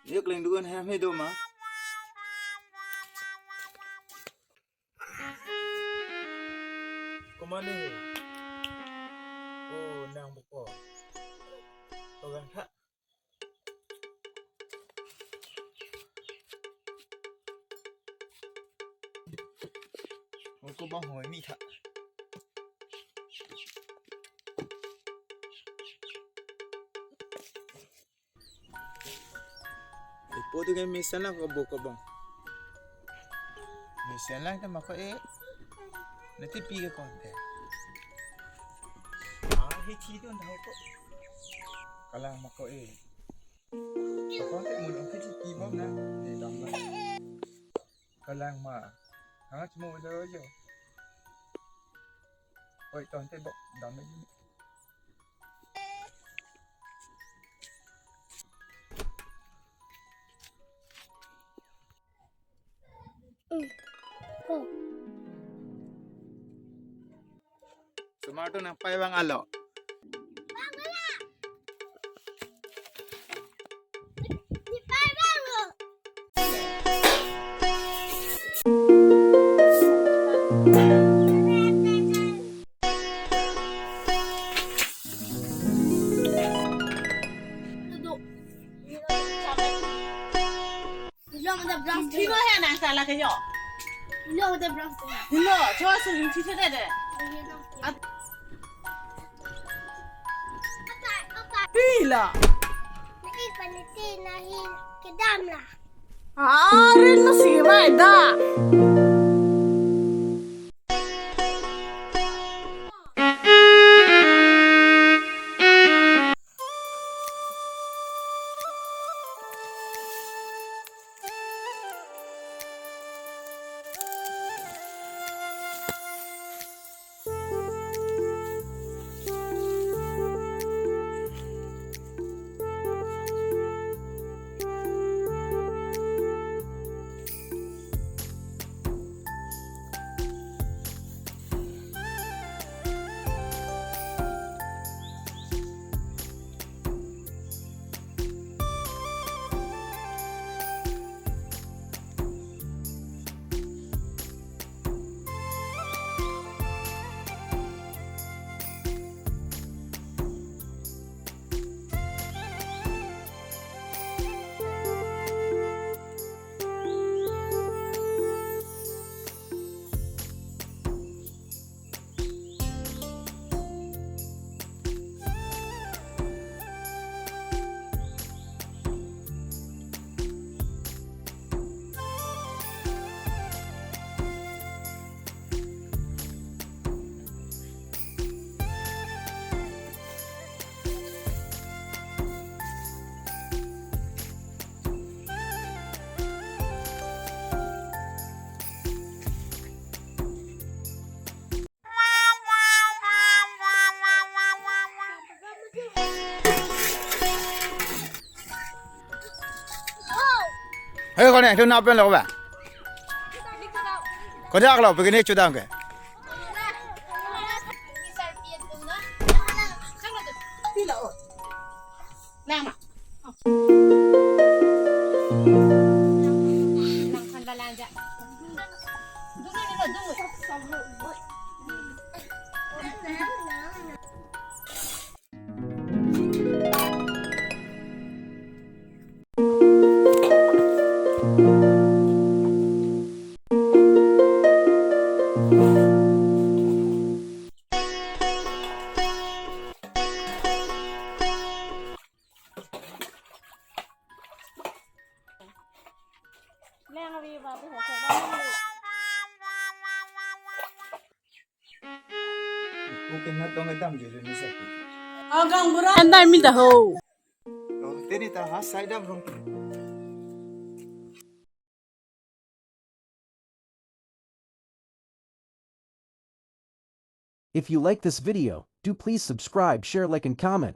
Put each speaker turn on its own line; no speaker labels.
Dia keling duan ham hidup mah. Kemana ni? Oh, nang buka. Orang tak. Aku bang hoi mi tak. Ipo tu kan misalnya kau buka bang. Misalnya kan maka nanti pergi ke konten. Hiti tu dah kok. Kalau maka konten mula hiti kibom na. Ni dong lah. Kalau mah, hangat semua dah aja. Oi, konten bok dong ni. Tomato nampai bang alok.
Tino hai na salah ke yo?
No, the brown
No, cuma sering cerita deh. Bila?
Nahi paniti nahi kedam lah.
Rin masih ada.
Hei kau ni, tu nak apa lagi? Kau dah kalau begini cuda ke?
Bila? Lama. Nangkan belanja. Dulu.
Mungkin nak tong gedam je ni sakit.
Agang berat. Andai minta ho.
Oh, tadi tak hasai dah belum.
If you like this video, do please subscribe, share, like and comment.